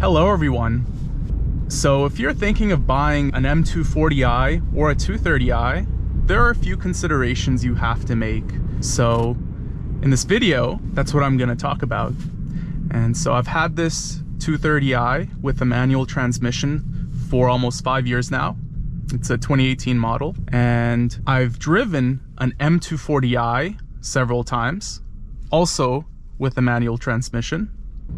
Hello everyone. So if you're thinking of buying an M240i or a 230i, there are a few considerations you have to make. So in this video, that's what I'm going to talk about. And so I've had this 230i with a manual transmission for almost 5 years now. It's a 2018 model, and I've driven an M240i several times, also with a manual transmission.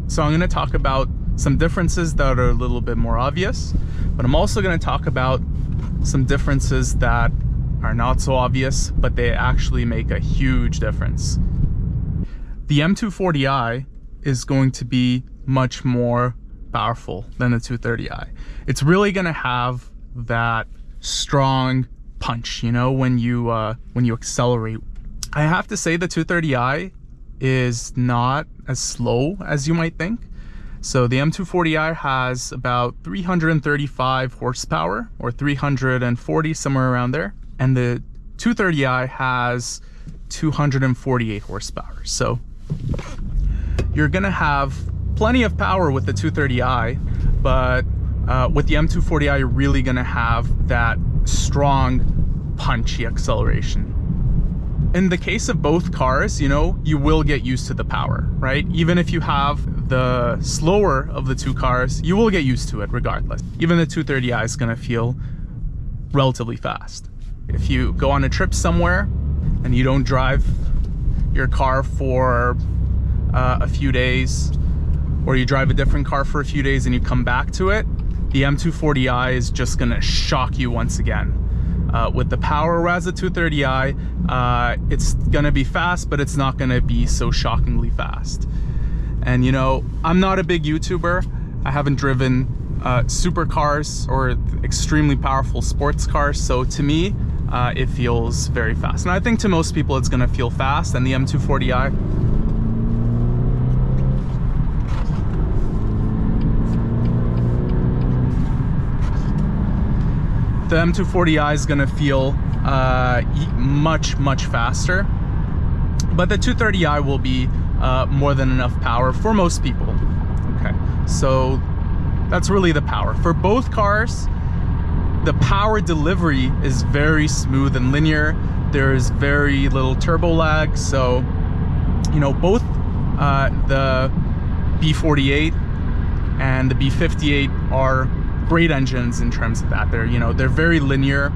So I'm going to talk about some differences that are a little bit more obvious, but I'm also going to talk about some differences that are not so obvious, but they actually make a huge difference. The M240i is going to be much more powerful than the 230i. It's really going to have that strong punch, you know, when you accelerate. I have to say the 230i is not as slow as you might think. So the M240i has about 335 horsepower or 340, somewhere around there. And the 230i has 248 horsepower. So you're gonna have plenty of power with the 230i, but with the M240i, you're really gonna have that strong, punchy acceleration. In the case of both cars, you know, you will get used to the power, right? Even if you have the slower of the two cars, you will get used to it regardless. Even the 230i is gonna feel relatively fast. If you go on a trip somewhere and you don't drive your car for a few days, or you drive a different car for a few days and you come back to it, the M240i is just gonna shock you once again. With the power, whereas the 230i, it's gonna be fast, but it's not gonna be so shockingly fast. And you know, I'm not a big YouTuber. I haven't driven supercars or extremely powerful sports cars, so to me, it feels very fast. And I think to most people it's gonna feel fast, and the M240i, the M240i is gonna feel much faster, but the 230i will be more than enough power for most people. Okay, so that's really the power. For both cars, the power delivery is very smooth and linear. There's very little turbo lag, so you know, both the B48 and the B58 are great engines in terms of that. They're very linear,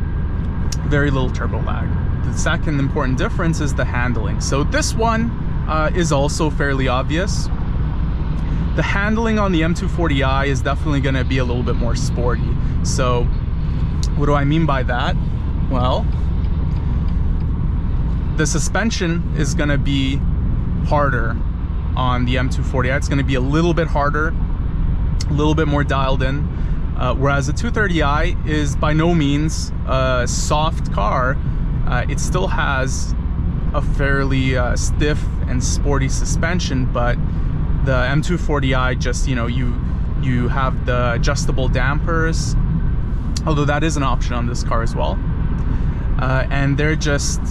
very little turbo lag. The second important difference is the handling. So this one is also fairly obvious. The handling on the M240i is definitely going to be a little bit more sporty. So what do I mean by that? Well, the suspension is going to be harder on the M240i. It's going to be a little bit harder, a little bit more dialed in. Whereas the 230i is by no means a soft car. It still has a fairly stiff and sporty suspension, but the M240i just, you have the adjustable dampers, although that is an option on this car as well. And they're just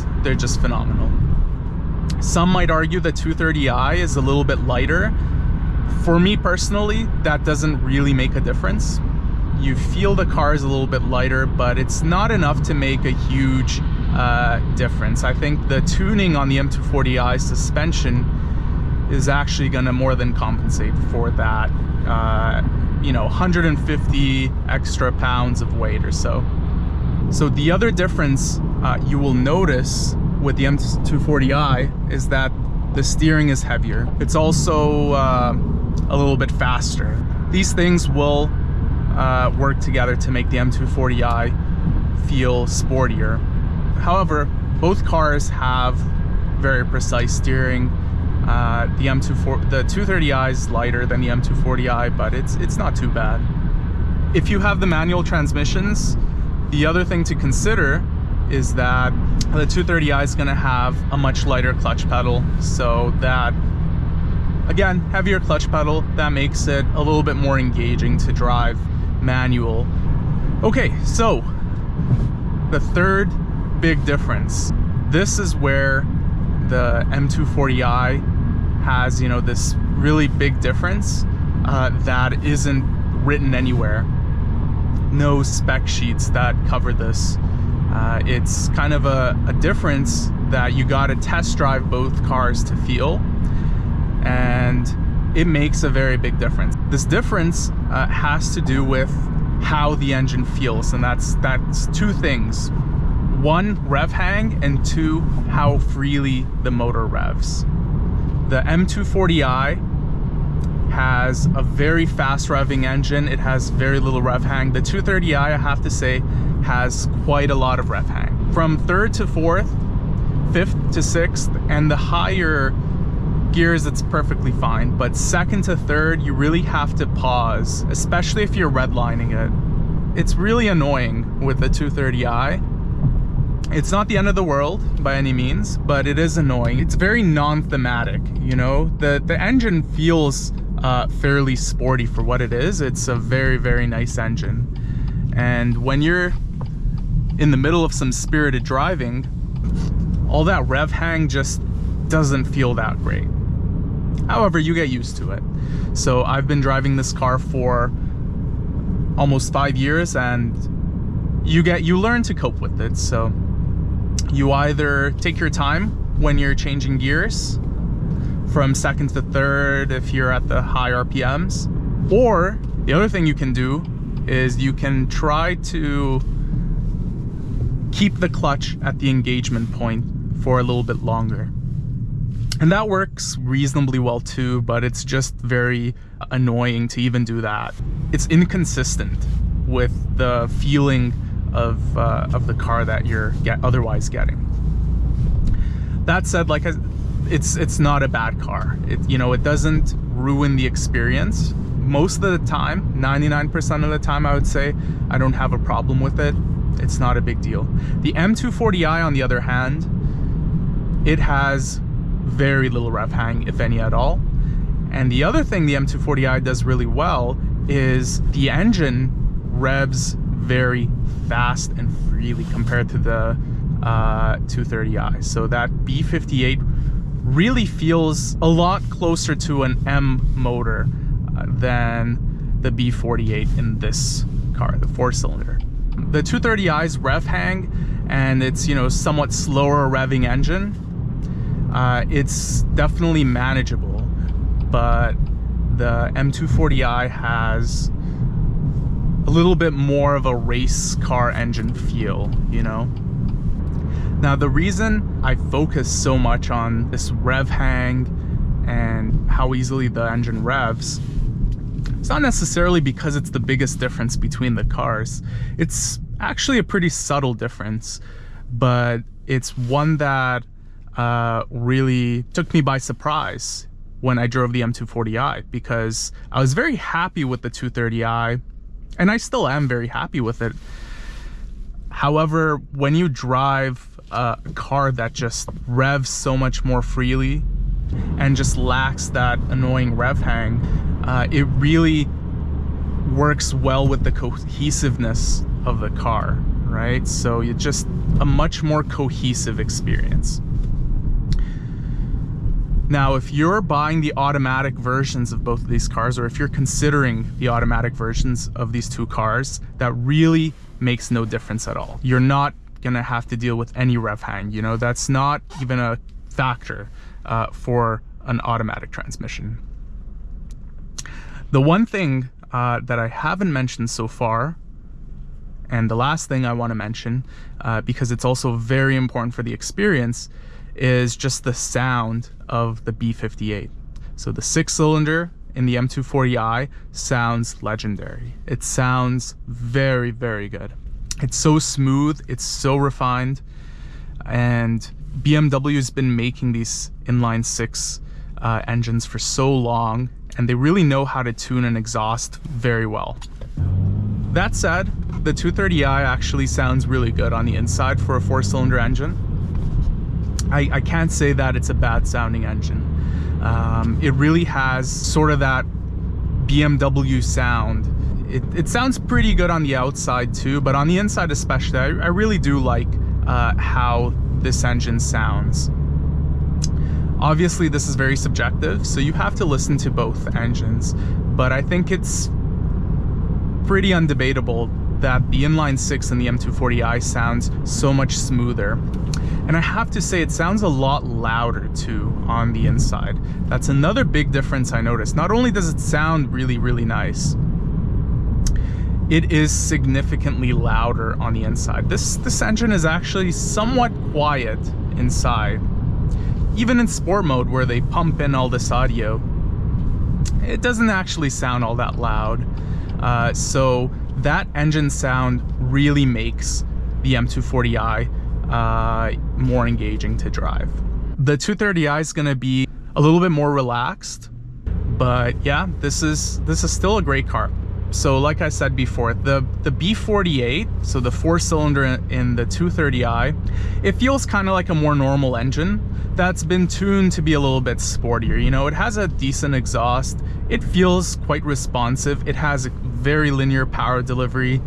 phenomenal. Some might argue the 230i is a little bit lighter. For me personally, that doesn't really make a difference. You feel the car is a little bit lighter, but it's not enough to make a huge difference. I think the tuning on the M240i suspension is actually going to more than compensate for that, 150 extra pounds of weight or so. So the other difference you will notice with the M240i is that the steering is heavier. It's also a little bit faster. These things will work together to make the M240i feel sportier. However, both cars have very precise steering. The 230i is lighter than the M240i, but it's not too bad. If you have the manual transmissions, the other thing to consider is that the 230i is going to have a much lighter clutch pedal, so that, again, heavier clutch pedal, that makes it a little bit more engaging to drive manual. Okay, so the third big difference. This is where the M240i has, this really big difference. that isn't written anywhere. No spec sheets that cover this. It's kind of a difference that you gotta test drive both cars to feel, and it makes a very big difference. This difference has to do with how the engine feels, and that's two things. One, rev hang, and two, how freely the motor revs. The M240i has a very fast revving engine. It has very little rev hang. The 230i, I have to say, has quite a lot of rev hang. From third to fourth, fifth to sixth, and the higher gears, it's perfectly fine. But second to third, you really have to pause, especially if you're redlining it. It's really annoying with the 230i. It's not the end of the world by any means, but it is annoying. It's very non-thematic, you know? The engine feels fairly sporty for what it is. It's a very, very nice engine. And when you're in the middle of some spirited driving, all that rev hang just doesn't feel that great. However, you get used to it. So I've been driving this car for almost 5 years, and you learn to cope with it. So you either take your time when you're changing gears from second to third if you're at the high RPMs, or the other thing you can do is you can try to keep the clutch at the engagement point for a little bit longer. And that works reasonably well too, but it's just very annoying to even do that. It's inconsistent with the feeling of the car that you're otherwise getting. That said, like it's not a bad car. It doesn't ruin the experience. Most of the time, 99% of the time, I would say, I don't have a problem with it. It's not a big deal. The M240i, on the other hand, it has very little rev hang, if any at all. And the other thing the M240i does really well is the engine revs very fast and freely compared to the 230i. So that B58 really feels a lot closer to an M motor than the B48 in this car, the 4-cylinder. The 230i's rev hang and its somewhat slower revving engine, it's definitely manageable, but the M240i has a little bit more of a race car engine feel, Now, the reason I focus so much on this rev hang and how easily the engine revs, it's not necessarily because it's the biggest difference between the cars. It's actually a pretty subtle difference, but it's one that really took me by surprise when I drove the M240i, because I was very happy with the 230i, and I still am very happy with it. However, when you drive a car that just revs so much more freely and just lacks that annoying rev hang, it really works well with the cohesiveness of the car, right? So it's just a much more cohesive experience. Now, if you're buying the automatic versions of both of these cars, or if you're considering the automatic versions of these two cars, that really makes no difference at all. You're not gonna have to deal with any rev hang. That's not even a factor for an automatic transmission. The one thing that I haven't mentioned so far, and the last thing I want to mention, because it's also very important for the experience, is just the sound of the B58. So the 6-cylinder in the M240i sounds legendary. It sounds very, very good. It's so smooth, it's so refined, and BMW's been making these inline 6 engines for so long, and they really know how to tune an exhaust very well. That said, the 230i actually sounds really good on the inside for a 4-cylinder engine. I can't say that it's a bad sounding engine. It really has sort of that BMW sound. It sounds pretty good on the outside too, but on the inside especially, I really do like how this engine sounds. Obviously, this is very subjective, so you have to listen to both engines, but I think it's pretty undebatable that the inline-6 in the M240i sounds so much smoother. And I have to say, it sounds a lot louder too on the inside. That's another big difference I noticed. Not only does it sound really, really nice, it is significantly louder on the inside. This engine is actually somewhat quiet inside. Even in sport mode, where they pump in all this audio, it doesn't actually sound all that loud. So that engine sound really makes the M240i more engaging to drive. The 230i is going to be a little bit more relaxed, but yeah, this is still a great car. So like I said before, the B48, so the 4-cylinder in the 230i, it feels kind of like a more normal engine that's been tuned to be a little bit sportier. You know, it has a decent exhaust, it feels quite responsive, it has a very linear power delivery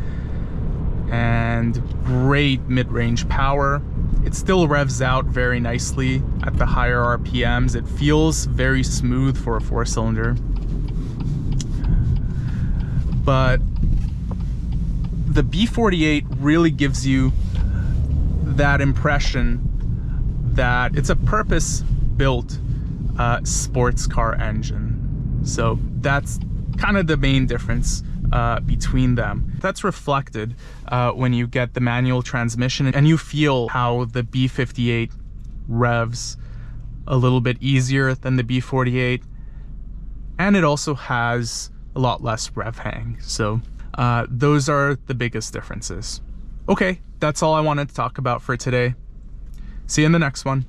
and great mid-range power. It still revs out very nicely at the higher RPMs. It feels very smooth for a 4-cylinder. But the B48 really gives you that impression that it's a purpose-built sports car engine. So that's kind of the main difference between them. That's reflected when you get the manual transmission and you feel how the B58 revs a little bit easier than the B48, and it also has a lot less rev hang. So those are the biggest differences. Okay, that's all I wanted to talk about for today. See you in the next one.